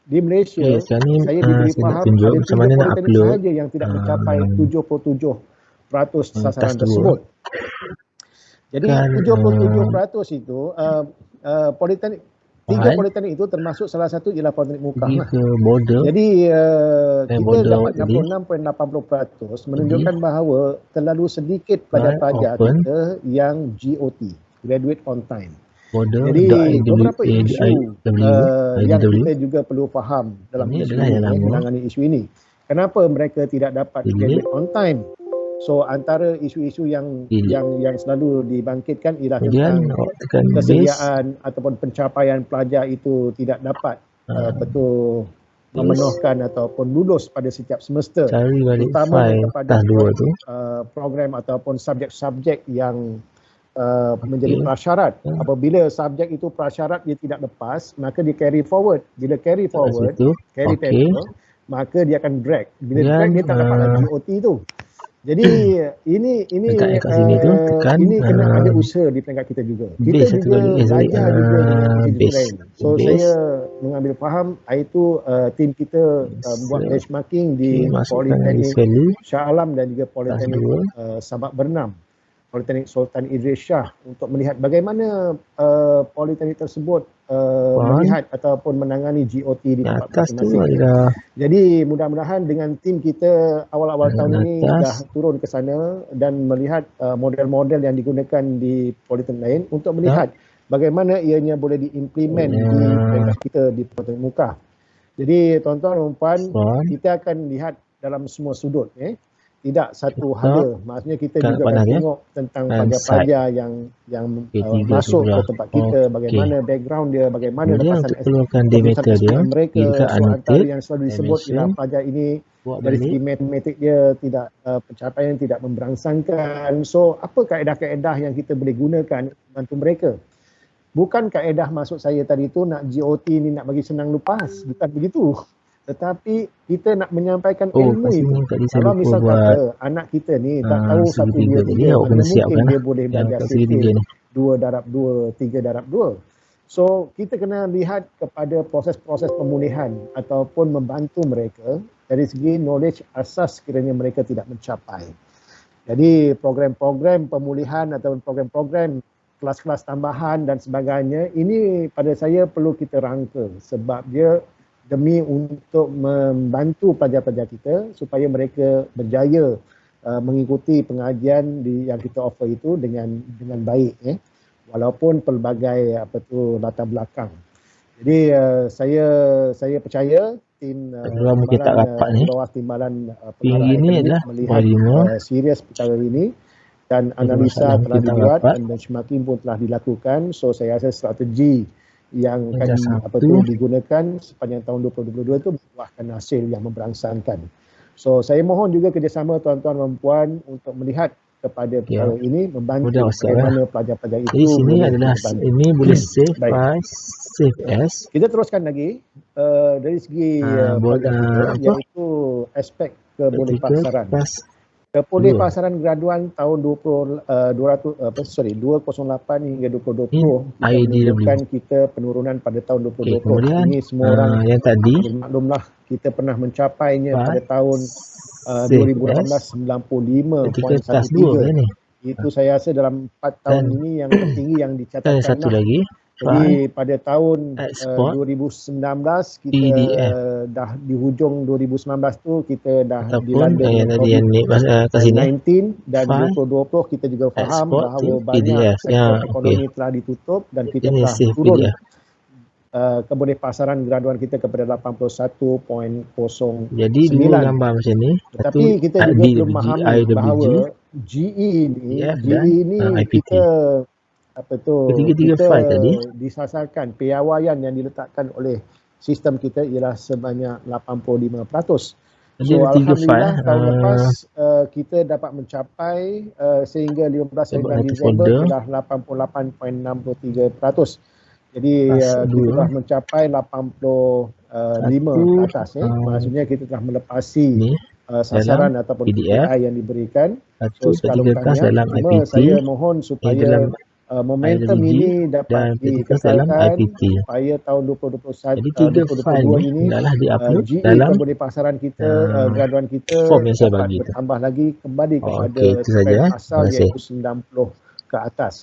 di Malaysia, sekarang ni saya diberi saya nak faham tunjuk ada macam 3 mana nak politeknik upload sahaja yang tidak mencapai 77% sasaran tas tersebut. 2 Jadi kan 77% itu politeknik, 3 politeknik itu termasuk salah satu ialah Politeknik Mukah pergi lah. ke border Jadi kita border dapat tadi. 66.80% menunjukkan bahawa terlalu sedikit pelajar-pelajar open. kita yang GOT, Graduate on Time. Border Jadi beberapa isu yang kita juga perlu faham dalam isu ini, menangani isu ini. Kenapa mereka tidak dapat graduate on time? So antara isu-isu yang selalu dibangkitkan ialah tentang kesediaan ataupun pencapaian pelajar itu tidak dapat betul memenuhkan ataupun lulus pada setiap semester, terutamanya kepada program ataupun subjek-subjek yang menjadi prasyarat. Apabila subjek itu prasyarat dia tidak lepas, maka dia carry forward. Bila carry forward, carry paper, maka dia akan drag. Bila drag dia tak dapat lagi GOT tu. Jadi ini kena ada usaha di peringkat kita juga. Kita juga belajar juga dengan institusi lain. So saya mengambil faham, itu tim kita buat benchmarking di Politeknik Shah Alam dan juga Politeknik Sabak Bernam, Politeknik Sultan Idris Shah, untuk melihat bagaimana politeknik tersebut melihat ataupun menangani GOT di tempat masing-masing. Jadi mudah-mudahan dengan tim kita awal-awal tahun ini dah turun ke sana dan melihat model-model yang digunakan di politeknik lain untuk melihat bagaimana ianya boleh diimplement di peringkat kita di Politeknik Mukah. Jadi tuan-tuan dan puan, kita akan lihat dalam semua sudut. Tidak satu hala, maksudnya kita juga akan tengok tentang pelajar-pelajar yang masuk ke tempat kita, bagaimana background dia, bagaimana lepasan SPM mereka. So antara yang selalu disebut ialah pelajar ini dari segi matematik dia tidak pencapaian tidak memberangsangkan. So apa kaedah-kaedah yang kita boleh gunakan bantu mereka? Bukan kaedah maksud saya tadi tu nak GOT ni nak bagi senang lepas, bukan begitu. Tetapi kita nak menyampaikan ilmu itu. Kalau misal kata anak kita ni tak tahu 1, 2, 3, mana mungkin dia boleh belajar sifil 2 darab 2, 3 darab 2. So kita kena lihat kepada proses-proses pemulihan ataupun membantu mereka dari segi knowledge asas sekiranya mereka tidak mencapai. Jadi program-program pemulihan ataupun program-program kelas-kelas tambahan dan sebagainya, ini pada saya perlu kita rangka sebab dia demi untuk membantu pelajar-pelajar kita supaya mereka berjaya mengikuti pengajian yang kita offer itu dengan baik, walaupun pelbagai latar belakang. Jadi saya percaya tim bawah timbalan pengarah akademik melihat serius perkara ini dan analisa telah dibuat dan benchmarking pun telah dilakukan. So saya rasa strategi yang akan digunakan sepanjang tahun 2022 itu membuahkan hasil yang memberangsangkan. So saya mohon juga kerjasama tuan-tuan dan puan untuk melihat kepada perkara ini, membantu bagaimana pelajar-pelajar itu. Jadi sini adalah ini boleh save as. Kita teruskan lagi dari segi pelajar kita, iaitu aspek kebolehpasaran. Kebolehpasaran graduan tahun 2008 hingga 2020 menunjukkan kita penurunan pada tahun 2020. Ini semua orang yang tadi bermaklumlah, kita pernah mencapainya pada tahun 2018 95.13. Itu saya rasa dalam 4 tahun ini yang tertinggi yang dicatatkan. Satu lagi. Jadi pada tahun 2019 kita dah di hujung 2019 tu kita dah dilanda COVID-19 dan 2020 kita juga faham bahawa banyak sektor ekonomi telah ditutup dan kita telah turun kebolehpasaran graduan kita kepada 81.09. Jadi dua gambar macam ni. Tetapi kita juga perlu memahami bahawa GE ini kita kita disasarkan piawaian yang diletakkan oleh sistem kita ialah sebanyak 85%. So alhamdulillah tahun lepas kita dapat mencapai sehingga 15 Disember sudah 88.63%. Jadi kita telah mencapai 85 atas. Maksudnya kita telah melepasi sasaran ataupun KPI yang diberikan. So sekalipun cuma saya mohon supaya momentum ini dapat dikekalkan supaya tahun 2021 2022 ini GE pembelipasaran kita, graduan kita dapat bertambah lagi kembali kepada trend asal iaitu 90 ke atas.